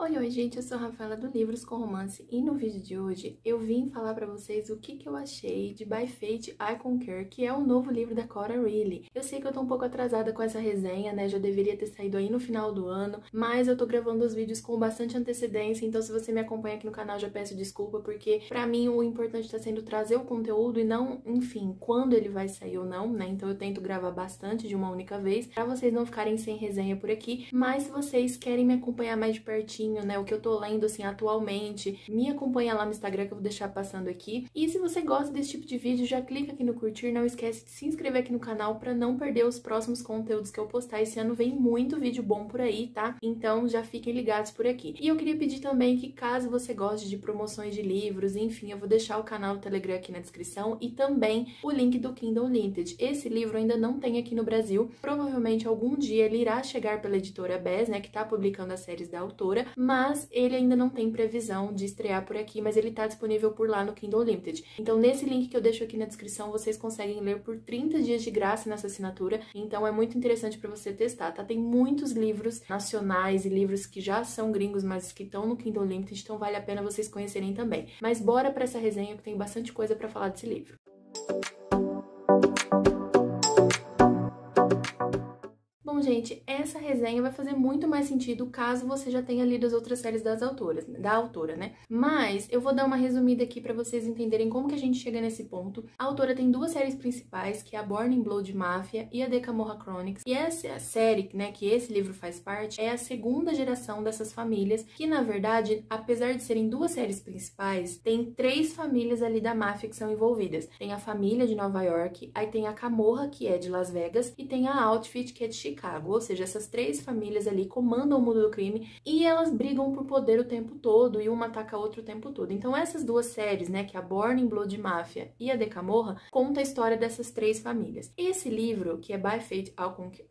Oi, gente, eu sou a Rafaela do Livros com Romance e no vídeo de hoje eu vim falar pra vocês o que eu achei de By Fate I Conquer, que é o novo livro da Cora Reilly. Eu sei que eu tô um pouco atrasada com essa resenha, né, já deveria ter saído aí no final do ano, mas eu tô gravando os vídeos com bastante antecedência, então se você me acompanha aqui no canal já peço desculpa, porque pra mim o importante tá sendo trazer o conteúdo e não, enfim, quando ele vai sair ou não, né, então eu tento gravar bastante de uma única vez, pra vocês não ficarem sem resenha por aqui, mas se vocês querem me acompanhar mais de pertinho, né, o que eu tô lendo, assim, atualmente, me acompanha lá no Instagram que eu vou deixar passando aqui. E se você gosta desse tipo de vídeo, já clica aqui no curtir, não esquece de se inscrever aqui no canal pra não perder os próximos conteúdos que eu postar. Esse ano vem muito vídeo bom por aí, tá? Então já fiquem ligados por aqui. E eu queria pedir também que caso você goste de promoções de livros, enfim, eu vou deixar o canal do Telegram aqui na descrição e também o link do Kindle Unlimited. Esse livro ainda não tem aqui no Brasil, provavelmente algum dia ele irá chegar pela editora BES, né, que tá publicando as séries da autora, mas ele ainda não tem previsão de estrear por aqui, mas ele tá disponível por lá no Kindle Unlimited. Então nesse link que eu deixo aqui na descrição, vocês conseguem ler por 30 dias de graça nessa assinatura, então é muito interessante para você testar, tá? Tem muitos livros nacionais e livros que já são gringos, mas que estão no Kindle Unlimited, então vale a pena vocês conhecerem também. Mas bora para essa resenha que tem bastante coisa para falar desse livro. Bom, gente, essa resenha vai fazer muito mais sentido caso você já tenha lido as outras séries da autora, né? Mas eu vou dar uma resumida aqui pra vocês entenderem como que a gente chega nesse ponto. A autora tem duas séries principais, que é a Born in Blood Mafia e a The Camorra Chronicles. E essa série, né, que esse livro faz parte, é a segunda geração dessas famílias, que na verdade, apesar de serem duas séries principais, tem três famílias ali da máfia que são envolvidas. Tem a família de Nova York, aí tem a Camorra, que é de Las Vegas, e tem a Outfit, que é de Chicago. Ou seja, essas três famílias ali comandam o mundo do crime e elas brigam por poder o tempo todo e uma ataca a outra o tempo todo. Então essas duas séries, né, que é a Born in Blood Mafia e a The Camorra, conta a história dessas três famílias. Esse livro, que é By Fate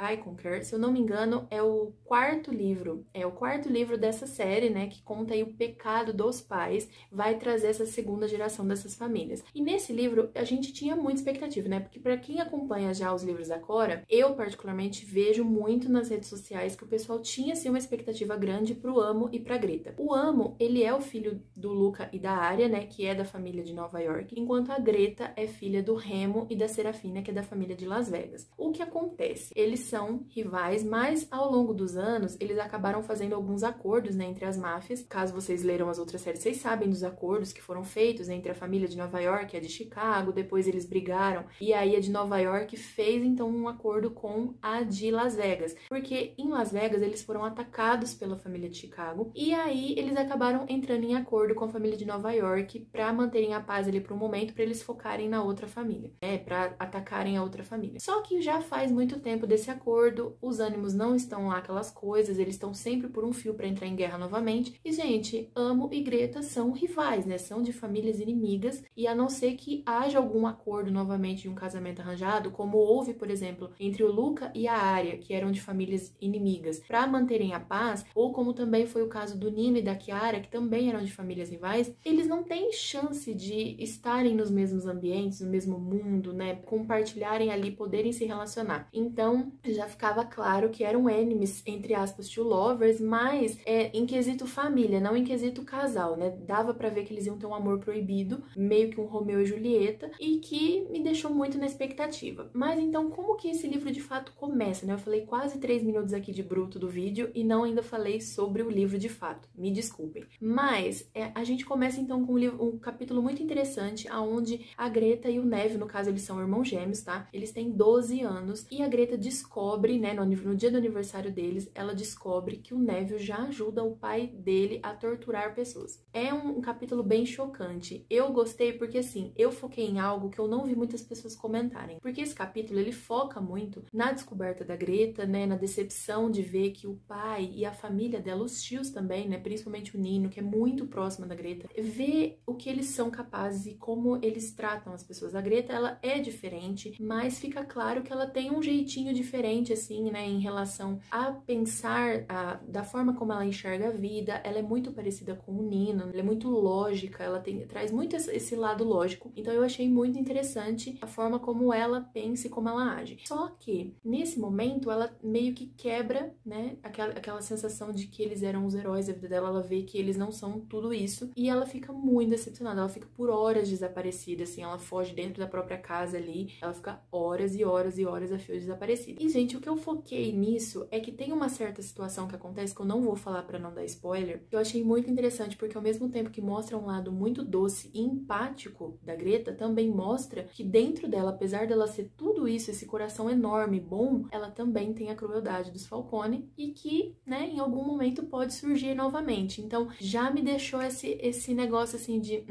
I Conquer, se eu não me engano, é o quarto livro dessa série, né, que conta aí o pecado dos pais, vai trazer essa segunda geração dessas famílias. E nesse livro a gente tinha muita expectativa, né, porque para quem acompanha já os livros da Cora, eu particularmente vejo muito nas redes sociais que o pessoal tinha assim uma expectativa grande pro Amo e pra Greta. O Amo, ele é o filho do Luca e da Arya, né, que é da família de Nova York, enquanto a Greta é filha do Remo e da Serafina, que é da família de Las Vegas. O que acontece? Eles são rivais, mas ao longo dos anos, eles acabaram fazendo alguns acordos, né, entre as máfias. Caso vocês leram as outras séries, vocês sabem dos acordos que foram feitos entre a família de Nova York e a de Chicago, depois eles brigaram, e aí a de Nova York fez então um acordo com a de Las Vegas, porque em Las Vegas eles foram atacados pela família de Chicago e aí eles acabaram entrando em acordo com a família de Nova York para manterem a paz ali por um momento, para eles focarem na outra família, né, para atacarem a outra família. Só que já faz muito tempo desse acordo, os ânimos não estão lá aquelas coisas, eles estão sempre por um fio para entrar em guerra novamente. E gente, Amo e Greta são rivais, né, são de famílias inimigas e a não ser que haja algum acordo novamente de um casamento arranjado, como houve, por exemplo, entre o Luca e a Arya, que eram de famílias inimigas, para manterem a paz, ou como também foi o caso do Nino e da Chiara, que também eram de famílias rivais, eles não têm chance de estarem nos mesmos ambientes, no mesmo mundo, né, compartilharem ali, poderem se relacionar. Então, já ficava claro que eram enemies, entre aspas, to lovers, mas em quesito família, não em quesito casal, né, dava pra ver que eles iam ter um amor proibido, meio que um Romeu e Julieta, e que me deixou muito na expectativa. Mas então, como que esse livro de fato começa, né? Eu falei quase 3 minutos aqui de bruto do vídeo e não ainda falei sobre o livro de fato, me desculpem. Mas a gente começa então com um capítulo muito interessante, onde a Greta e o Neve, no caso eles são irmãos gêmeos, tá? Eles têm 12 anos e a Greta descobre, né, no dia do aniversário deles, ela descobre que o Neve já ajuda o pai dele a torturar pessoas. É um capítulo bem chocante. Eu gostei porque, assim, eu foquei em algo que eu não vi muitas pessoas comentarem. Porque esse capítulo, ele foca muito na descoberta da Greta, né, na decepção de ver que o pai e a família dela, os tios também, né, principalmente o Nino, que é muito próxima da Greta, vê o que eles são capazes e como eles tratam as pessoas. A Greta, ela é diferente, mas fica claro que ela tem um jeitinho diferente, assim, né, em relação a pensar, da forma como ela enxerga a vida. Ela é muito parecida com o Nino, ela é muito lógica, ela traz muito esse lado lógico. Então eu achei muito interessante a forma como ela pensa e como ela age. Só que, nesse momento, momento, ela meio que quebra, né, aquela sensação de que eles eram os heróis da vida dela. Ela vê que eles não são tudo isso e ela fica muito decepcionada. Ela fica por horas desaparecida, assim, ela foge dentro da própria casa ali, ela fica horas e horas e horas a fio desaparecida. E, gente, o que eu foquei nisso é que tem uma certa situação que acontece, que eu não vou falar pra não dar spoiler, que eu achei muito interessante, porque ao mesmo tempo que mostra um lado muito doce e empático da Greta, também mostra que dentro dela, apesar dela ser tudo isso, esse coração enorme, bom, ela também tem a crueldade dos Falcone e que, né, em algum momento pode surgir novamente. Então, já me deixou esse negócio assim de,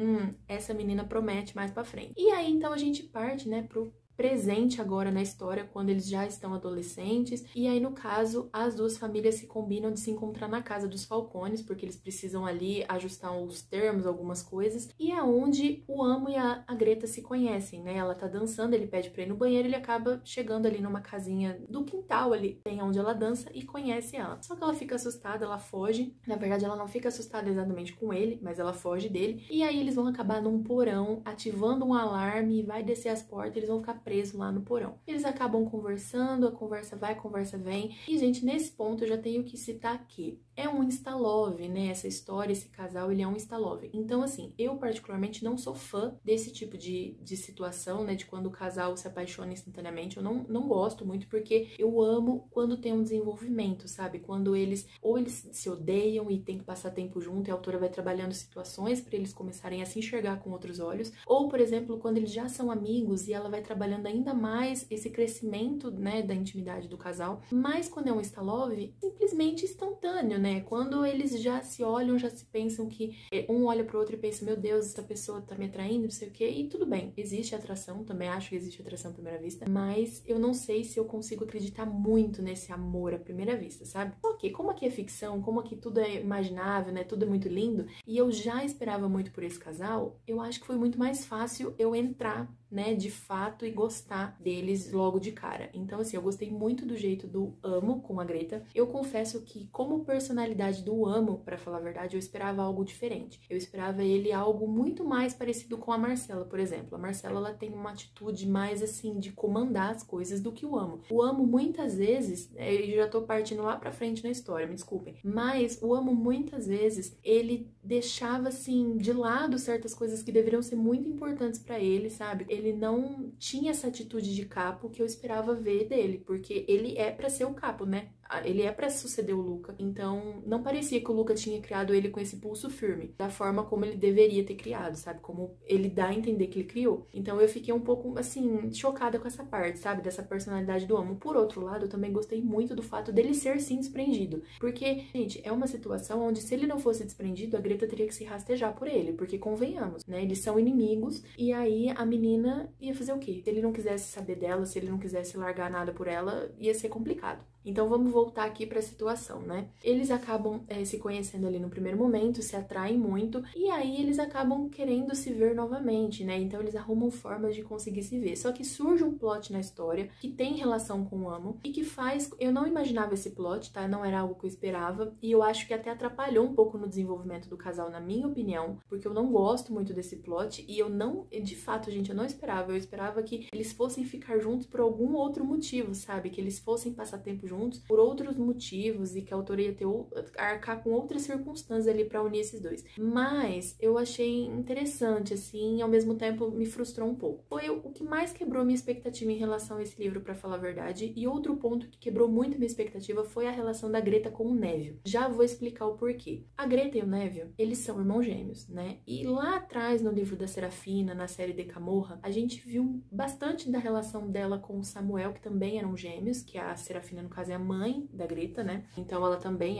essa menina promete mais pra frente. E aí, então, a gente parte, né, pro presente agora na história, quando eles já estão adolescentes, e aí no caso as duas famílias se combinam de se encontrar na casa dos Falcones, porque eles precisam ali ajustar os termos, algumas coisas, e é onde o Amo e a Greta se conhecem, né? Ela tá dançando, ele pede pra ir no banheiro, ele acaba chegando ali numa casinha do quintal ali, tem onde ela dança e conhece ela. Só que ela fica assustada, ela foge, na verdade ela não fica assustada exatamente com ele, mas ela foge dele, e aí eles vão acabar num porão, ativando um alarme, vai descer as portas, eles vão ficar preso lá no porão. Eles acabam conversando, a conversa vai, a conversa vem. E, gente, nesse ponto eu já tenho que citar que é um insta-love, né? Essa história, esse casal, ele é um insta-love. Então, assim, eu particularmente não sou fã desse tipo de situação, né? De quando o casal se apaixona instantaneamente. Eu não gosto muito, porque eu amo quando tem um desenvolvimento, sabe? Quando eles se odeiam e tem que passar tempo junto e a autora vai trabalhando situações para eles começarem a se enxergar com outros olhos. Ou, por exemplo, quando eles já são amigos e ela vai trabalhando ainda mais esse crescimento, né, da intimidade do casal. Mas quando é um insta-love, simplesmente instantâneo, né? Quando eles já se olham, já se pensam que um olha pro outro e pensa, meu Deus, essa pessoa tá me atraindo, não sei o quê, e tudo bem, existe atração, também acho que existe atração à primeira vista, mas eu não sei se eu consigo acreditar muito nesse amor à primeira vista, sabe? Ok, como aqui é ficção, como aqui tudo é imaginável, né, tudo é muito lindo, e eu já esperava muito por esse casal, eu acho que foi muito mais fácil eu entrar, né, de fato e gostar deles logo de cara. Então, assim, eu gostei muito do jeito do Amo com a Greta. Eu confesso que, como personalidade do Amo, pra falar a verdade, eu esperava algo diferente. Eu esperava ele algo muito mais parecido com a Marcela, por exemplo. A Marcela, ela tem uma atitude mais, assim, de comandar as coisas do que o Amo. O Amo, muitas vezes, eu já tô partindo lá pra frente na história, me desculpem, mas o Amo, muitas vezes, ele deixava, assim, de lado certas coisas que deveriam ser muito importantes pra ele, sabe? Ele não tinha essa atitude de capo que eu esperava ver dele, porque ele é pra ser o capo, né? Ele é pra suceder o Luca, então não parecia que o Luca tinha criado ele com esse pulso firme, da forma como ele deveria ter criado, sabe? Como ele dá a entender que ele criou. Então eu fiquei um pouco, assim, chocada com essa parte, sabe? Dessa personalidade do Amo. Por outro lado, eu também gostei muito do fato dele ser, sim, desprendido. Porque, gente, é uma situação onde se ele não fosse desprendido, a Greta teria que se rastejar por ele, porque convenhamos, né? Eles são inimigos, e aí a menina ia fazer o quê? Se ele não quisesse saber dela, se ele não quisesse largar nada por ela, ia ser complicado. Então vamos voltar aqui para a situação, né? Eles acabam se conhecendo ali no primeiro momento, se atraem muito, e aí eles acabam querendo se ver novamente, né? Então eles arrumam formas de conseguir se ver. Só que surge um plot na história que tem relação com o Amo e que faz... Eu não imaginava esse plot, tá? Não era algo que eu esperava, e eu acho que até atrapalhou um pouco no desenvolvimento do casal, na minha opinião, porque eu não gosto muito desse plot, e eu não... De fato, gente, eu não esperava. Eu esperava que eles fossem ficar juntos por algum outro motivo, sabe? Que eles fossem passar tempo juntos por outros motivos e que a autora ia ter arcar com outras circunstâncias ali pra unir esses dois. Mas eu achei interessante, assim, e ao mesmo tempo me frustrou um pouco. Foi o que mais quebrou minha expectativa em relação a esse livro, pra falar a verdade. E outro ponto que quebrou muito minha expectativa foi a relação da Greta com o Neville. Já vou explicar o porquê. A Greta e o Neville, eles são irmãos gêmeos, né? E lá atrás, no livro da Serafina, na série de Camorra, a gente viu bastante da relação dela com o Samuel, que também eram gêmeos, que a Serafina, no caso, é a mãe da Greta, né? Então ela também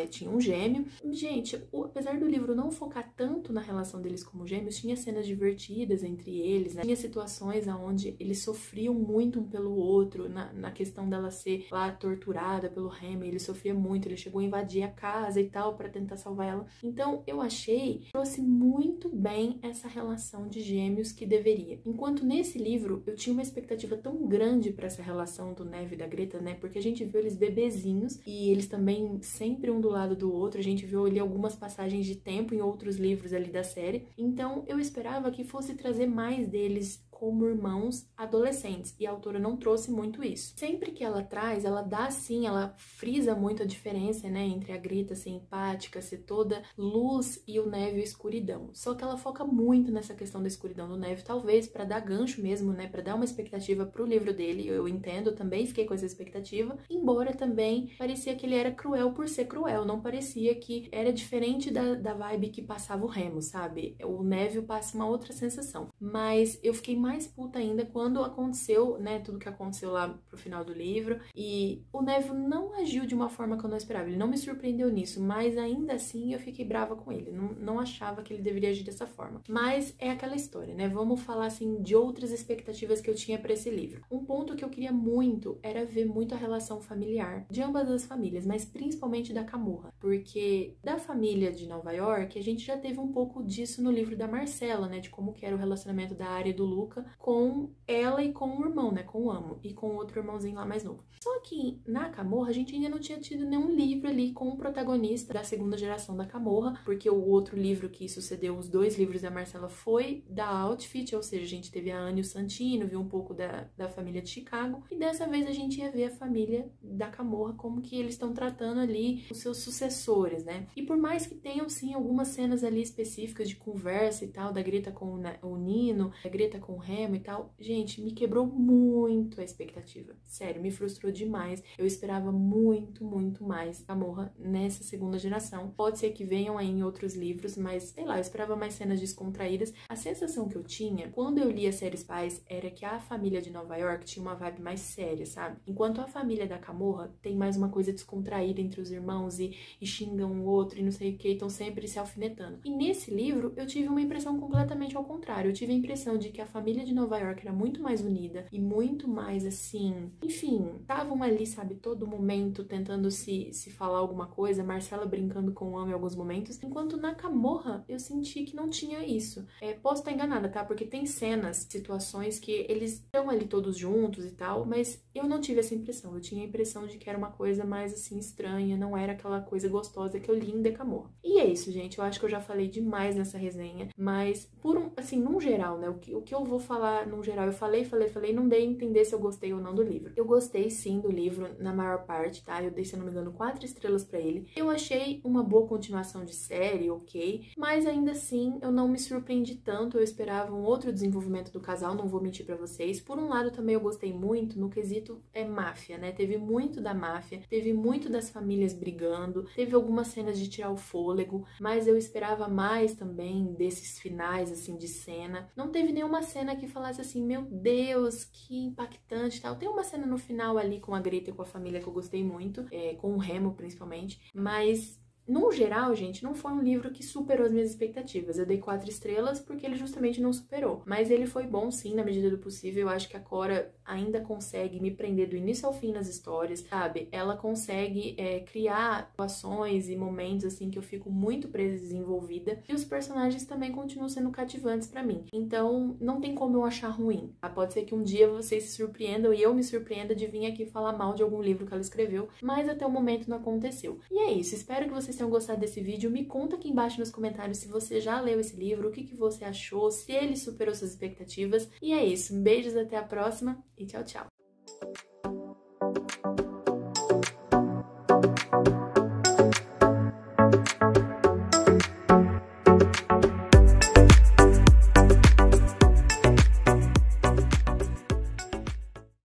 tinha um gêmeo. Gente, apesar do livro não focar tanto na relação deles como gêmeos, tinha cenas divertidas entre eles, né? Tinha situações onde eles sofriam muito um pelo outro, na questão dela ser lá torturada pelo Remy, ele sofria muito, ele chegou a invadir a casa e tal pra tentar salvar ela. Então eu achei que trouxe muito bem essa relação de gêmeos que deveria. Enquanto nesse livro eu tinha uma expectativa tão grande pra essa relação do Neville e da Greta, né? Porque a gente viu eles bebezinhos e eles também sempre um do lado do outro. A gente viu ali algumas passagens de tempo em outros livros ali da série. Então eu esperava que fosse trazer mais deles como irmãos adolescentes, e a autora não trouxe muito isso. Sempre que ela traz, ela dá sim, ela frisa muito a diferença, né, entre a Greta ser empática, ser toda luz, e o Neville escuridão. Só que ela foca muito nessa questão da escuridão do Neville, talvez para dar gancho mesmo, né, para dar uma expectativa pro livro dele. Eu entendo, também fiquei com essa expectativa, embora também parecia que ele era cruel por ser cruel, não parecia que era diferente da vibe que passava o Remus, sabe? O Neville passa uma outra sensação. Mas eu fiquei mais puta ainda quando aconteceu, né, tudo que aconteceu lá pro final do livro, e o Neville não agiu de uma forma que eu não esperava, ele não me surpreendeu nisso, mas ainda assim eu fiquei brava com ele, não achava que ele deveria agir dessa forma. Mas é aquela história, né? Vamos falar assim de outras expectativas que eu tinha para esse livro. Um ponto que eu queria muito era ver muito a relação familiar de ambas as famílias, mas principalmente da Camorra, porque da família de Nova York a gente já teve um pouco disso no livro da Marcella, né, de como que era o relacionamento da Arya e do Luca com ela e com o irmão, né, com o Amo, e com o outro irmãozinho lá mais novo. Só que na Camorra a gente ainda não tinha tido nenhum livro ali com o protagonista da segunda geração da Camorra, porque o outro livro que sucedeu os dois livros da Marcella foi da Outfit, ou seja, a gente teve a Anne e o Santino, viu um pouco da família de Chicago, e dessa vez a gente ia ver a família da Camorra, como que eles estão tratando ali os seus sucessores, né? E por mais que tenham sim algumas cenas ali específicas de conversa e tal, da Greta com o Nino, da Greta com o Remo e tal, gente, me quebrou muito a expectativa. Sério, me frustrou demais. Eu esperava muito, muito mais Camorra nessa segunda geração. Pode ser que venham aí em outros livros, mas sei lá, eu esperava mais cenas descontraídas. A sensação que eu tinha quando eu li a série Spies era que a família de Nova York tinha uma vibe mais séria, sabe? Enquanto a família da Camorra tem mais uma coisa descontraída entre os irmãos e xingam o outro e não sei o que, estão sempre se alfinetando. E nesse livro eu tive uma impressão completamente ao contrário. Eu tive a impressão de que a família de Nova York era muito mais unida e muito mais assim, enfim, estavam ali, sabe, todo momento tentando se falar alguma coisa, Marcella brincando com o Amo em alguns momentos, enquanto na Camorra eu senti que não tinha isso. Posso estar enganada, tá? Porque tem cenas, situações que eles estão ali todos juntos e tal, mas eu não tive essa impressão. Eu tinha a impressão de que era uma coisa mais assim estranha, não era aquela coisa gostosa que eu li em The Camorra. E é isso, gente. Eu acho que eu já falei demais nessa resenha, mas assim, num geral, né? O que eu vou falar num geral, eu falei, não dei a entender se eu gostei ou não do livro. Eu gostei sim do livro na maior parte, tá? Eu dei, se eu não me engano, 4 estrelas pra ele. Eu achei uma boa continuação de série, ok, mas ainda assim eu não me surpreendi tanto. Eu esperava um outro desenvolvimento do casal, não vou mentir pra vocês. Por um lado também eu gostei muito no quesito máfia, né? Teve muito da máfia, teve muito das famílias brigando, teve algumas cenas de tirar o fôlego, mas eu esperava mais também desses finais, assim, de cena. Não teve nenhuma cena que falasse assim, meu Deus, que impactante e tal. Tem uma cena no final ali com a Greta e com a família que eu gostei muito, com o Remo principalmente, mas no geral, gente, não foi um livro que superou as minhas expectativas. Eu dei 4 estrelas porque ele justamente não superou. Mas ele foi bom, sim, na medida do possível. Eu acho que a Cora ainda consegue me prender do início ao fim nas histórias, sabe? Ela consegue criar situações e momentos, assim, que eu fico muito presa e desenvolvida. E os personagens também continuam sendo cativantes pra mim. Então, não tem como eu achar ruim. Tá? Pode ser que um dia vocês se surpreendam e eu me surpreenda de vir aqui falar mal de algum livro que ela escreveu, mas até o momento não aconteceu. E é isso. Espero que vocês tenham gostado desse vídeo. Me conta aqui embaixo nos comentários se você já leu esse livro, o que você achou, se ele superou suas expectativas. E é isso. Beijos, até a próxima e tchau, tchau!